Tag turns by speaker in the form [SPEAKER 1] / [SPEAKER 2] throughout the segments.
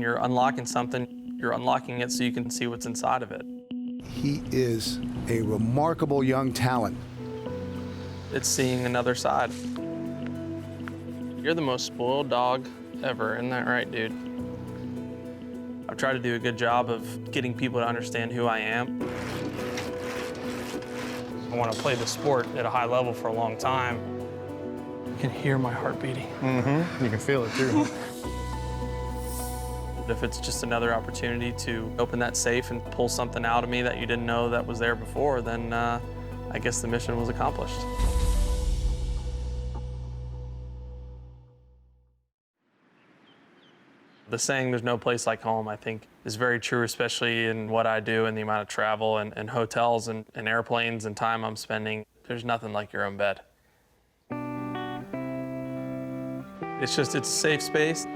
[SPEAKER 1] you're unlocking something, you're unlocking it so you can see what's inside of it.
[SPEAKER 2] He is a remarkable young talent.
[SPEAKER 1] It's seeing another side. You're the most spoiled dog ever, isn't that right, dude? I've tried to do a good job of getting people to understand who I am. I want to play the sport at a high level for a long time. You can hear my heart beating.
[SPEAKER 3] Mm-hmm. You can feel it too.
[SPEAKER 1] If it's just another opportunity to open that safe and pull something out of me that you didn't know that was there before, then I guess the mission was accomplished. The saying, "there's no place like home," I think is very true, especially in what I do and the amount of travel and hotels and airplanes and time I'm spending. There's nothing like your own bed. It's a safe space.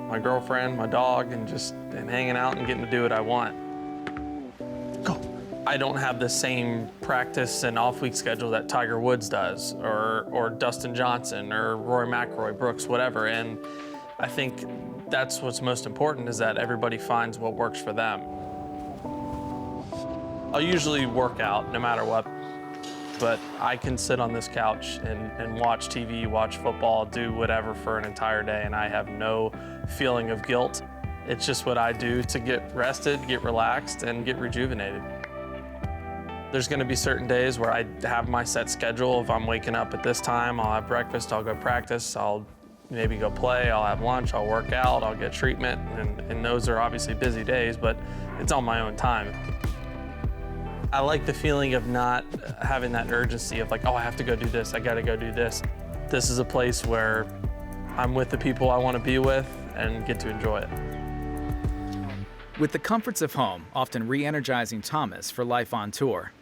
[SPEAKER 1] My girlfriend, my dog, and hanging out and getting to do what I want. Go. I don't have the same practice and off-week schedule that Tiger Woods does, or Dustin Johnson, or Rory McIlroy, Brooks, whatever. And I think that's what's most important, is that everybody finds what works for them. I'll usually work out no matter what, but I can sit on this couch and watch TV, watch football, do whatever for an entire day, and I have no feeling of guilt. It's just what I do to get rested, get relaxed, and get rejuvenated. There's gonna be certain days where I have my set schedule. If I'm waking up at this time, I'll have breakfast, I'll go practice, I'll maybe go play, I'll have lunch, I'll work out, I'll get treatment, and those are obviously busy days, but it's on my own time. I like the feeling of not having that urgency of like, oh, I have to go do this, I gotta go do this. This is a place where I'm with the people I want to be with and get to enjoy it.
[SPEAKER 4] With the comforts of home often re-energizing Thomas for life on tour,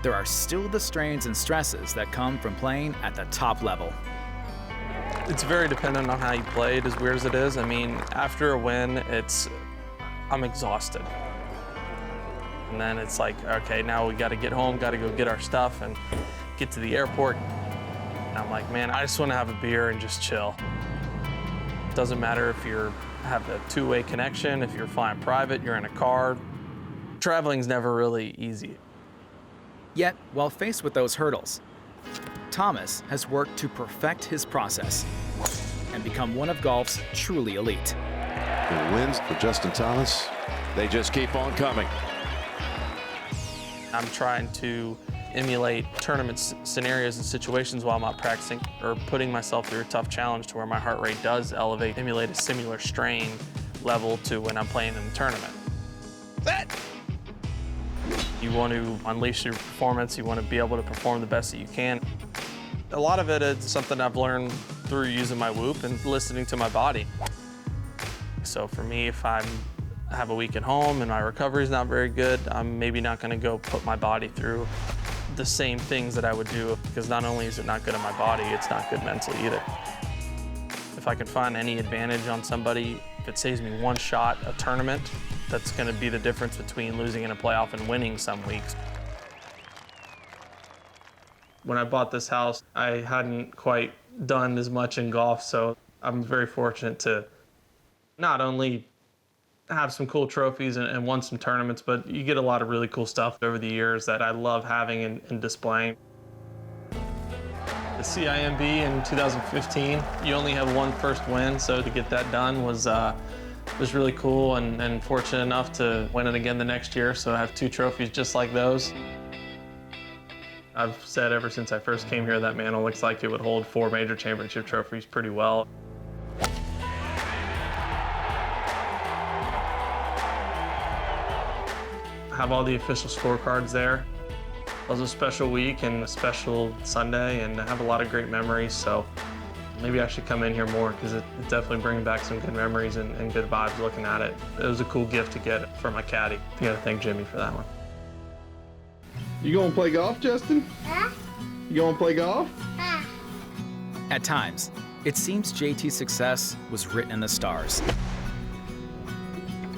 [SPEAKER 4] there are still the strains and stresses that come from playing at the top level.
[SPEAKER 1] It's very dependent on how you played, as weird as it is. I mean, after a win, I'm exhausted. And then it's like, okay, now we gotta get home, gotta go get our stuff and get to the airport. And I'm like, man, I just wanna have a beer and just chill. Doesn't matter if you have a two-way connection, if you're flying private, you're in a car. Traveling's never really easy.
[SPEAKER 4] Yet, while faced with those hurdles, Thomas has worked to perfect his process and become one of golf's truly elite.
[SPEAKER 5] The wins for Justin Thomas, they just keep on coming.
[SPEAKER 1] I'm trying to emulate tournament scenarios and situations while I'm out practicing, or putting myself through a tough challenge to where my heart rate does emulate a similar strain level to when I'm playing in the tournament. You want to unleash your performance, you want to be able to perform the best that you can. A lot of it is something I've learned through using my Whoop and listening to my body. So for me, if I have a week at home and my recovery is not very good, I'm maybe not going to go put my body through the same things that I would do, because not only is it not good on my body, it's not good mentally either. If I can find any advantage on somebody, if it saves me one shot a tournament, that's going to be the difference between losing in a playoff and winning some weeks. When I bought this house, I hadn't quite done as much in golf, so I'm very fortunate to not only have some cool trophies and won some tournaments, but you get a lot of really cool stuff over the years that I love having and displaying. The CIMB in 2015, you only have one first win, so to get that done was really cool, and fortunate enough to win it again the next year, so I have two trophies just like those. I've said ever since I first came here that mantle looks like it would hold 4 major championship trophies pretty well. I have all the official scorecards there. It was a special week and a special Sunday, and I have a lot of great memories, so maybe I should come in here more, because it definitely brings back some good memories and good vibes looking at it. It was a cool gift to get from my caddy. I gotta thank Jimmy for that one.
[SPEAKER 6] You gonna play golf, Justin?
[SPEAKER 7] Huh?
[SPEAKER 6] You gonna play golf?
[SPEAKER 4] At times, it seems JT's success was written in the stars.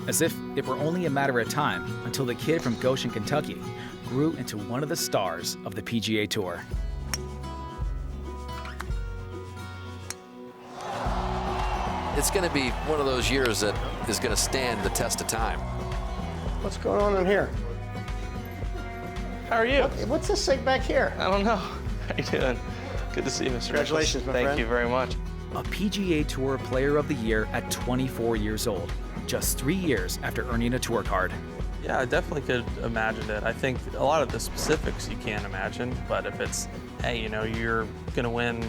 [SPEAKER 4] As if it were only a matter of time until the kid from Goshen, Kentucky grew into one of the stars of the PGA Tour.
[SPEAKER 7] it's going to be one of those years that is going to stand the test of time.
[SPEAKER 8] What's going on in here?
[SPEAKER 9] How are you?
[SPEAKER 8] What's this thing back here?
[SPEAKER 9] I don't know. How you doing? Good to see you, Mr.
[SPEAKER 8] Congratulations, my
[SPEAKER 9] Thank
[SPEAKER 8] friend.
[SPEAKER 9] you very much.
[SPEAKER 4] A PGA Tour Player of the Year at 24 years old, just 3 years after earning a tour card.
[SPEAKER 1] Yeah, I definitely could imagine it. I think a lot of the specifics you can't imagine, but if it's, hey, you know, you're gonna win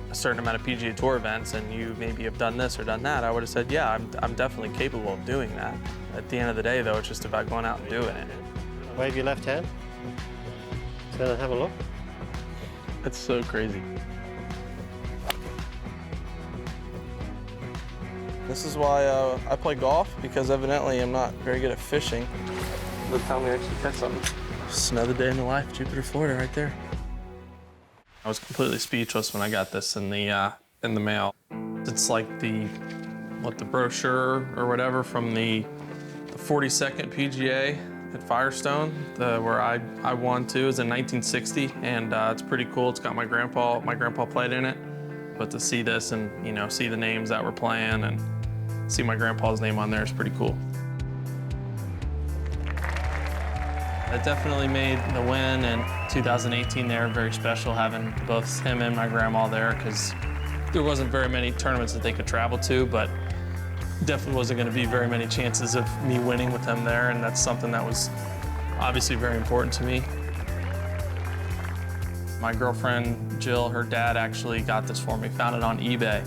[SPEAKER 1] a certain amount of PGA Tour events and you maybe have done this or done that, I would have said, yeah, I'm definitely capable of doing that. At the end of the day, though, it's just about going out and doing it.
[SPEAKER 8] Wave your left hand. So have a look.
[SPEAKER 1] It's so crazy. This is why I play golf, because evidently I'm not very good at fishing.
[SPEAKER 9] Look how we actually catch something.
[SPEAKER 1] Just another day in the life, Jupiter, Florida, right there. I was completely speechless when I got this in the mail. It's like the brochure or whatever from the 42nd PGA at Firestone, where I won too. It was in 1960, and it's pretty cool. It's got my grandpa played in it. But to see this and, you know, see the names that were playing and see my grandpa's name on there is pretty cool. It definitely made the win in 2018 there very special, having both him and my grandma there, because there wasn't very many tournaments that they could travel to, but definitely wasn't going to be very many chances of me winning with them there, and that's something that was obviously very important to me. My girlfriend, Jill, her dad actually got this for me, found it on eBay,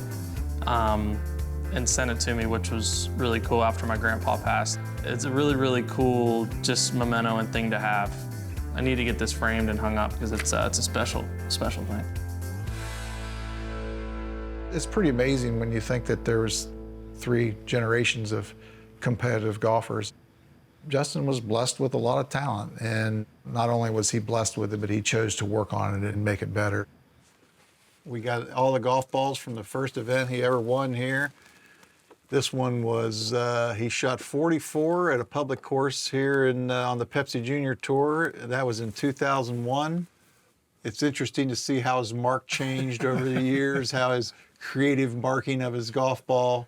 [SPEAKER 1] and sent it to me, which was really cool after my grandpa passed. It's a really, really cool just memento and thing to have. I need to get this framed and hung up because it's a special thing.
[SPEAKER 2] It's pretty amazing when you think that there was 3 generations of competitive golfers. Justin was blessed with a lot of talent, and not only was he blessed with it, but he chose to work on it and make it better. We got all the golf balls from the first event he ever won here. This one was, he shot 44 at a public course here on the Pepsi Junior Tour. That was in 2001. It's interesting to see how his mark changed over the years, how his creative marking of his golf ball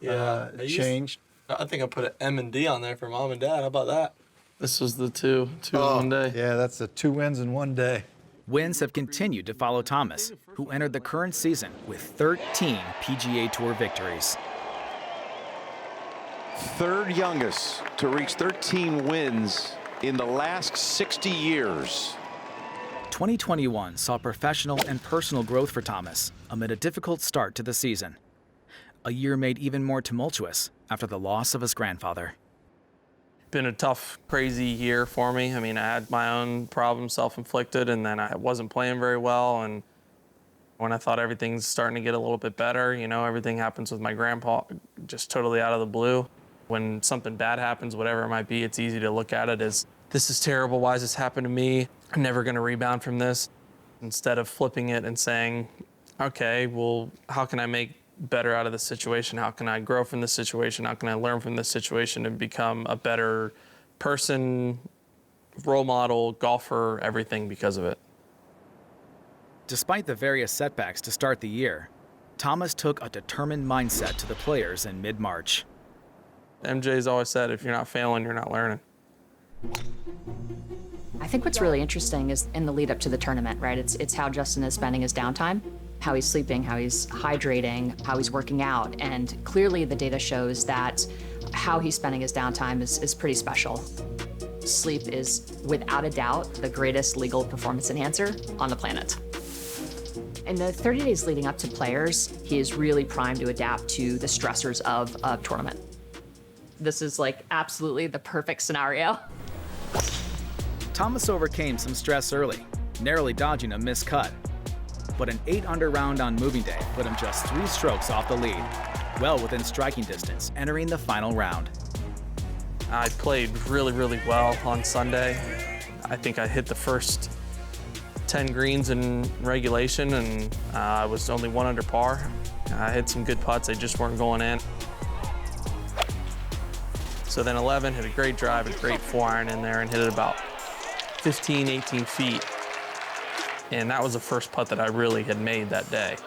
[SPEAKER 2] changed.
[SPEAKER 1] I think I put an M and D on there for mom and dad. How about that? This was the two in one day.
[SPEAKER 2] Yeah, that's the 2 wins in one day.
[SPEAKER 4] Wins have continued to follow Thomas, who entered the current season with 13 PGA Tour victories.
[SPEAKER 5] Third youngest to reach 13 wins in the last 60 years.
[SPEAKER 4] 2021 saw professional and personal growth for Thomas amid a difficult start to the season. A year made even more tumultuous after the loss of his grandfather.
[SPEAKER 1] Been a tough, crazy year for me. I mean, I had my own problems, self-inflicted, and then I wasn't playing very well. And when I thought everything's starting to get a little bit better, you know, everything happens with my grandpa just totally out of the blue. When something bad happens, whatever it might be, it's easy to look at it as, this is terrible, why has this happened to me? I'm never gonna rebound from this. Instead of flipping it and saying, okay, well, how can I make better out of this situation? How can I grow from this situation? How can I learn from this situation and become a better person, role model, golfer, everything because of it?
[SPEAKER 4] Despite the various setbacks to start the year, Thomas took a determined mindset to the players in mid-March.
[SPEAKER 1] MJ's always said, if you're not failing, you're not learning.
[SPEAKER 10] I think what's really interesting is in the lead up to the tournament, right? It's how Justin is spending his downtime, how he's sleeping, how he's hydrating, how he's working out. And clearly the data shows that how he's spending his downtime is pretty special. Sleep is, without a doubt, the greatest legal performance enhancer on the planet. In the 30 days leading up to Players, he is really primed to adapt to the stressors of a tournament. This is like absolutely the perfect scenario.
[SPEAKER 4] Thomas overcame some stress early, narrowly dodging a missed cut. But an 8-under round on moving day put him just 3 strokes off the lead, well within striking distance, entering the final round.
[SPEAKER 1] I played really, really well on Sunday. I think I hit the first 10 greens in regulation, and I was only 1 under par. I hit some good putts, they just weren't going in. So then 11, hit a great drive, a great 4-iron in there, and hit it about 15, 18 feet. And that was the first putt that I really had made that day.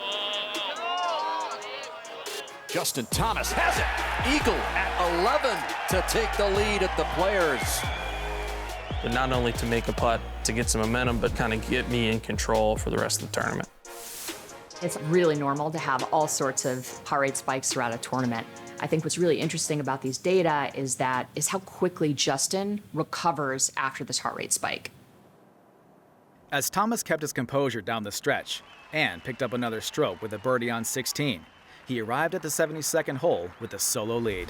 [SPEAKER 5] Justin Thomas has it.
[SPEAKER 7] Eagle at 11 to take the lead at the Players.
[SPEAKER 1] But not only to make a putt to get some momentum, but kind of get me in control for the rest of the tournament.
[SPEAKER 10] It's really normal to have all sorts of heart rate spikes throughout a tournament. I think what's really interesting about these data is how quickly Justin recovers after this heart rate spike.
[SPEAKER 4] As Thomas kept his composure down the stretch and picked up another stroke with a birdie on 16, he arrived at the 72nd hole with a solo lead.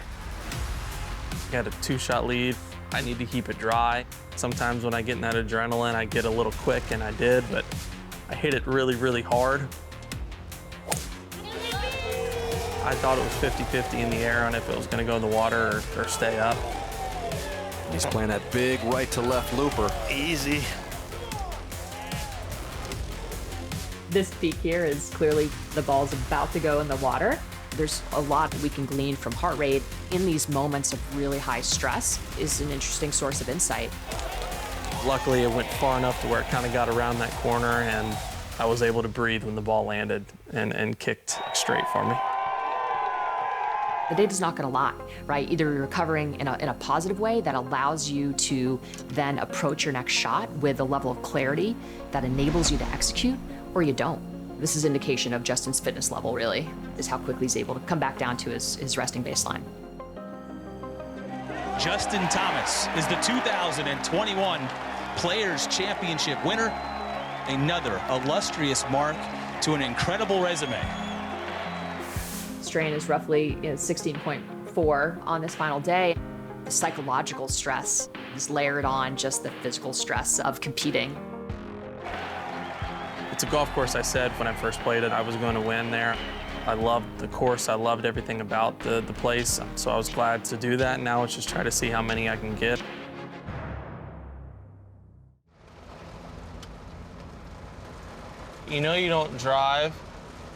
[SPEAKER 1] I had a 2-shot lead. I need to keep it dry. Sometimes when I get in that adrenaline, I get a little quick, and I did, but I hit it really, really hard. I thought it was 50-50 in the air on if it was going to go in the water or stay up.
[SPEAKER 5] He's playing that big right to left looper.
[SPEAKER 9] Easy.
[SPEAKER 10] This peak here is clearly the ball's about to go in the water. There's a lot that we can glean from heart rate in these moments of really high stress is an interesting source of insight.
[SPEAKER 1] Luckily, it went far enough to where it kind of got around that corner, and I was able to breathe when the ball landed and kicked straight for me.
[SPEAKER 10] The data's not going to lie, right? Either you're recovering in a positive way that allows you to then approach your next shot with a level of clarity that enables you to execute, or you don't. This is indication of Justin's fitness level, really, is how quickly he's able to come back down to his resting baseline.
[SPEAKER 11] Justin Thomas is the 2021 Players Championship winner. Another illustrious mark to an incredible resume.
[SPEAKER 10] Strain is roughly 16.4 on this final day. The psychological stress is layered on just the physical stress of competing.
[SPEAKER 1] It's a golf course I said when I first played it I was going to win there. I loved the course, I loved everything about the place, so I was glad to do that. Now it's just try to see how many I can get.
[SPEAKER 9] You know you don't drive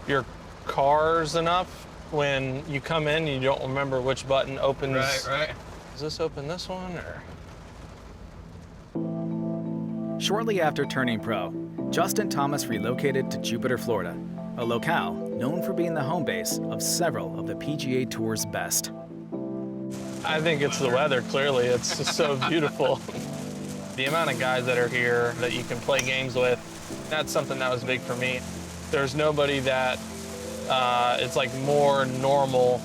[SPEAKER 9] your cars enough when you come in and you don't remember which button opens.
[SPEAKER 3] Right.
[SPEAKER 9] Does this open this one or?
[SPEAKER 4] Shortly after turning pro, Justin Thomas relocated to Jupiter, Florida, a locale known for being the home base of several of the PGA Tour's best.
[SPEAKER 9] I think it's the weather, clearly. It's just so beautiful. The amount of guys that are here that you can play games with, that's something that was big for me. There's nobody that it's like more normal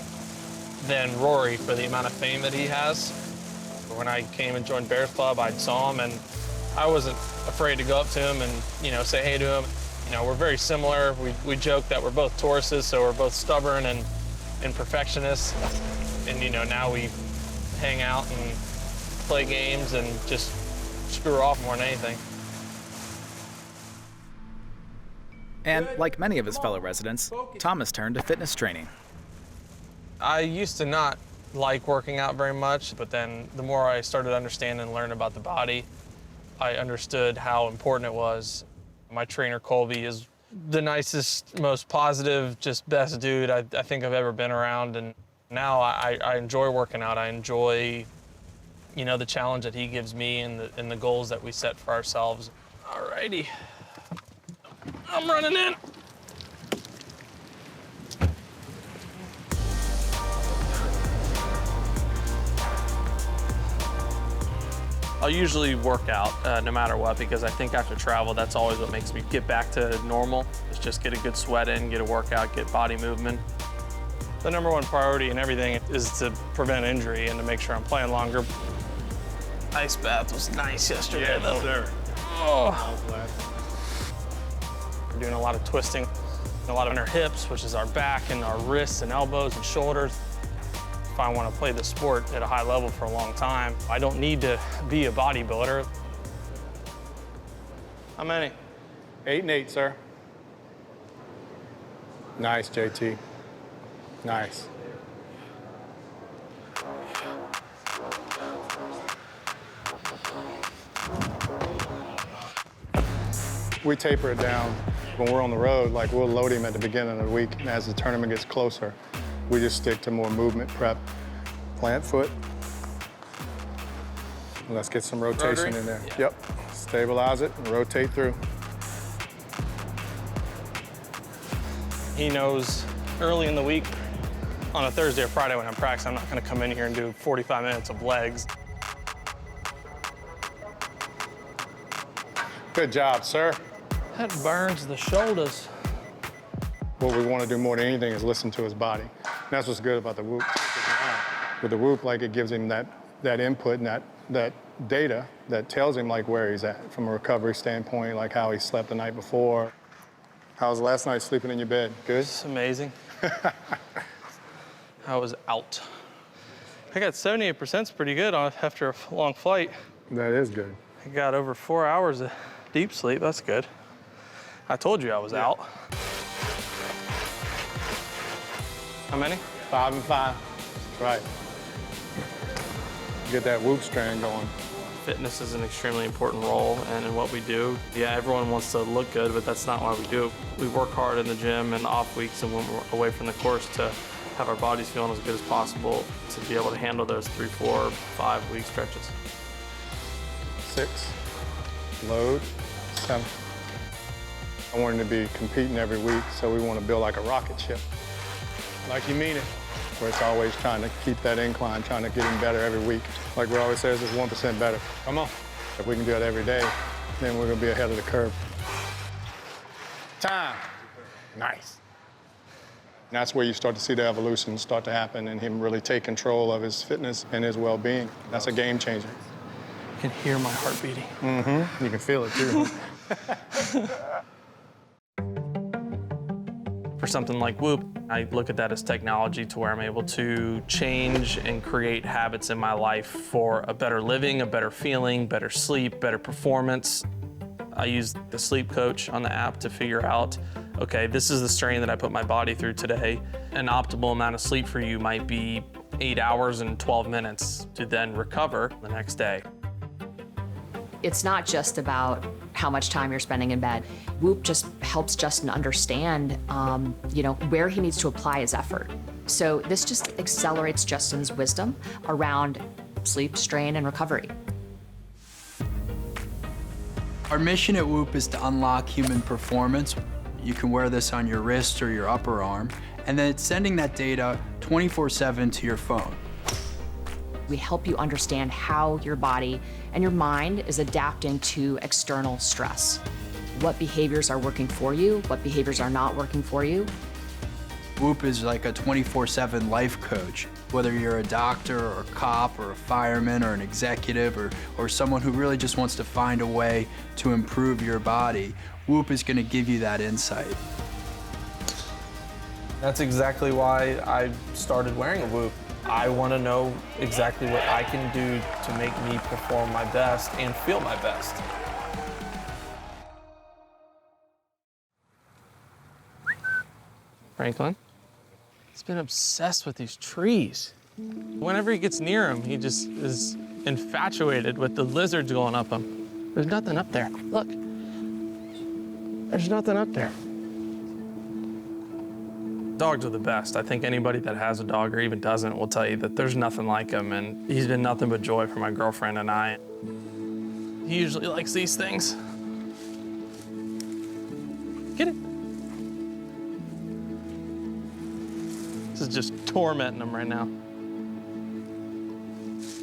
[SPEAKER 9] than Rory for the amount of fame that he has. When I came and joined Bears Club, I saw him and I wasn't afraid to go up to him and, say hey to him. We're very similar. We joke that we're both Tauruses, so we're both stubborn and perfectionists. And, now we hang out and play games and just screw off more than anything.
[SPEAKER 4] And like many of his fellow residents, Thomas turned to fitness training.
[SPEAKER 9] I used to not like working out very much, but then the more I started to understand and learn about the body, I understood how important it was. My trainer, Colby, is the nicest, most positive, just best dude I think I've ever been around. And now I enjoy working out. I enjoy, the challenge that he gives me and the goals that we set for ourselves. All righty. I'm running in.
[SPEAKER 1] I'll usually work out no matter what, because I think after travel, that's always what makes me get back to normal. Is just get a good sweat in, get a workout, get body movement.
[SPEAKER 9] The number one priority in everything is to prevent injury and to make sure I'm playing longer. Ice bath was nice yesterday, though.
[SPEAKER 3] Sir.
[SPEAKER 9] Oh. We're doing a lot of twisting, a lot on our hips, which is our back and our wrists and elbows and shoulders. If I want to play the sport at a high level for a long time, I don't need to be a bodybuilder. How many?
[SPEAKER 3] 8 and 8, sir. Nice, JT. Nice. We taper it down. When we're on the road, we'll load him at the beginning of the week, and as the tournament gets closer, we just stick to more movement prep. Plant foot. Let's get some rotation
[SPEAKER 9] Rotary?
[SPEAKER 3] in there.
[SPEAKER 9] Yeah.
[SPEAKER 3] Yep. Stabilize it and rotate through.
[SPEAKER 9] He knows early in the week On a Thursday or Friday when I'm practicing, I'm not going to come in here and do 45 minutes of legs.
[SPEAKER 3] Good job, sir.
[SPEAKER 9] That burns the shoulders.
[SPEAKER 3] What we want to do more than anything is listen to his body. And that's what's good about the whoop. With the whoop, like, it gives him that input and that data that tells him, like, where he's at from a recovery standpoint, like how he slept the night before. How was last night sleeping in your bed? Good?
[SPEAKER 9] It's amazing. I was out. I got 78%, it's pretty good after a long flight.
[SPEAKER 3] That is good.
[SPEAKER 9] I got over 4 hours of deep sleep, that's good. I told you I was out. How many?
[SPEAKER 3] 5 and 5. Right. Get that whoop strand going.
[SPEAKER 1] Fitness is an extremely important role in what we do. Yeah, everyone wants to look good, but that's not why we do it. We work hard in the gym and off weeks and when we're away from the course to have our bodies feeling as good as possible to be able to handle those 3, 4, 5 week stretches.
[SPEAKER 3] 6, load, 7. I want him to be competing every week, so we want to build like a rocket ship. Like you mean it. Where it's always trying to keep that incline, trying to get him better every week. Like we always say, it's 1% better. Come on. If we can do that every day, then we're going to be ahead of the curve. Time. Nice. And that's where you start to see the evolution start to happen and him really take control of his fitness and his well-being. That's a game changer.
[SPEAKER 9] You can hear my heart beating.
[SPEAKER 3] Mm-hmm. You can feel it, too.
[SPEAKER 1] For something like Whoop, I look at that as technology to where I'm able to change and create habits in my life for a better living, a better feeling, better sleep, better performance. I use the sleep coach on the app to figure out, okay, this is the strain that I put my body through today. An optimal amount of sleep for you might be 8 hours and 12 minutes to then recover the next day.
[SPEAKER 10] It's not just about how much time you're spending in bed. Whoop just helps Justin understand, where he needs to apply his effort. So this just accelerates Justin's wisdom around sleep, strain, and recovery.
[SPEAKER 12] Our mission at Whoop is to unlock human performance. You can wear this on your wrist or your upper arm, and then it's sending that data 24/7 to your phone.
[SPEAKER 10] We help you understand how your body and your mind is adapting to external stress. What behaviors are working for you, what behaviors are not working for you.
[SPEAKER 12] Whoop is like a 24/7 life coach. Whether you're a doctor or a cop or a fireman or an executive or someone who really just wants to find a way to improve your body, Whoop is going to give you that insight.
[SPEAKER 9] That's exactly why I started wearing a Whoop. I want to know exactly what I can do to make me perform my best and feel my best. Franklin, he's been obsessed with these trees. Whenever he gets near them, he just is infatuated with the lizards going up them. There's nothing up there. Look. There's nothing up there.
[SPEAKER 1] Dogs are the best. I think anybody that has a dog or even doesn't will tell you that there's nothing like him, and he's been nothing but joy for my girlfriend and I. He usually likes these things. Get it. This is just tormenting him right now.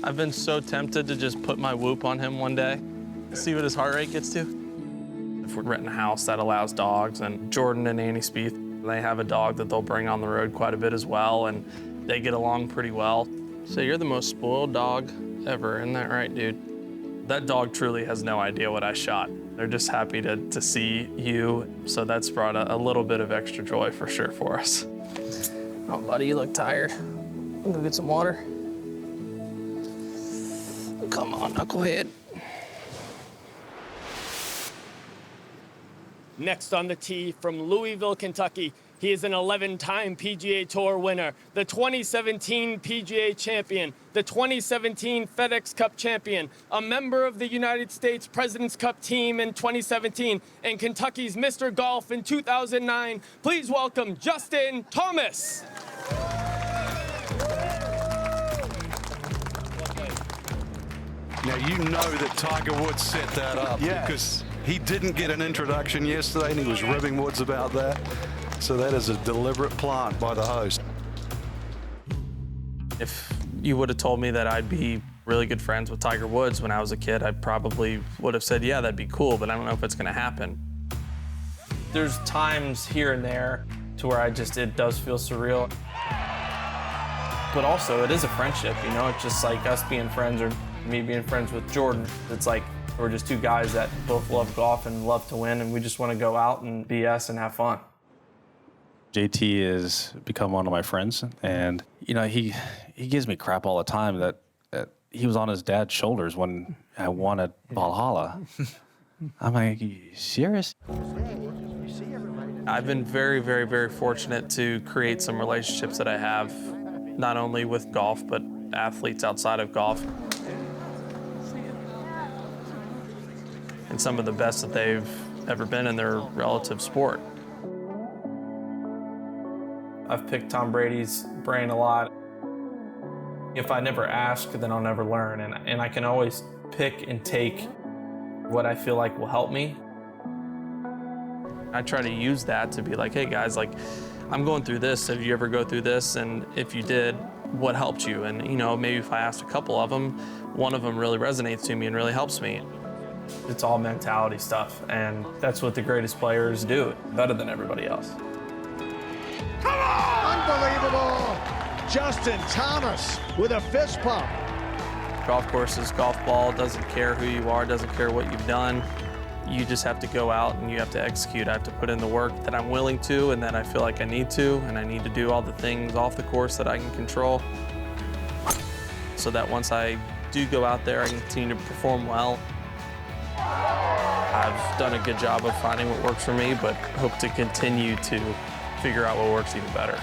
[SPEAKER 1] I've been so tempted to just put my Whoop on him one day, see what his heart rate gets to. If we're renting a house that allows dogs, and Jordan and Annie Spieth, they have a dog that they'll bring on the road quite a bit as well, and they get along pretty well. So you're the most spoiled dog ever, isn't that right, dude? That dog truly has no idea what I shot. They're just happy to see you, so that's brought a little bit of extra joy for sure for us.
[SPEAKER 9] Oh, buddy, you look tired. I'll go get some water. Come on, knucklehead.
[SPEAKER 13] Next on the tee from Louisville, Kentucky, he is an 11-time PGA Tour winner, the 2017 PGA champion, the 2017 FedEx Cup champion, a member of the United States President's Cup team in 2017, and Kentucky's Mr. Golf in 2009. Please welcome Justin Thomas.
[SPEAKER 14] Now, you know that Tiger Woods set that up because he didn't get an introduction yesterday, and he was ribbing Woods about that. So that is a deliberate plant by the host.
[SPEAKER 1] If you would have told me that I'd be really good friends with Tiger Woods when I was a kid, I probably would have said, yeah, that'd be cool, but I don't know if it's gonna happen. There's times here and there to where it does feel surreal. But also, it is a friendship, you know? It's just like us being friends or me being friends with Jordan. It's like we're just two guys that both love golf and love to win, and we just want to go out and BS and have fun.
[SPEAKER 15] JT has become one of my friends, and you know he gives me crap all the time that he was on his dad's shoulders when I won at Valhalla. I'm like, you serious?
[SPEAKER 1] I've been very, very, very fortunate to create some relationships that I have, not only with golf, but athletes outside of golf. And some of the best that they've ever been in their relative sport. I've picked Tom Brady's brain a lot. If I never ask, then I'll never learn. And I can always pick and take what I feel like will help me. I try to use that to be like, hey guys, like, I'm going through this. Did you ever go through this? And if you did, what helped you? And you know, maybe if I asked a couple of them, one of them really resonates to me and really helps me. It's all mentality stuff, and that's what the greatest players do, better than everybody else.
[SPEAKER 16] Come on! Unbelievable! Justin Thomas with a fist pump.
[SPEAKER 1] Golf courses, golf ball, doesn't care who you are, doesn't care what you've done. You just have to go out and you have to execute. I have to put in the work that I'm willing to and that I feel like I need to, and I need to do all the things off the course that I can control so that once I do go out there, I can continue to perform well. I've done a good job of finding what works for me, but hope to continue to figure out what works even better.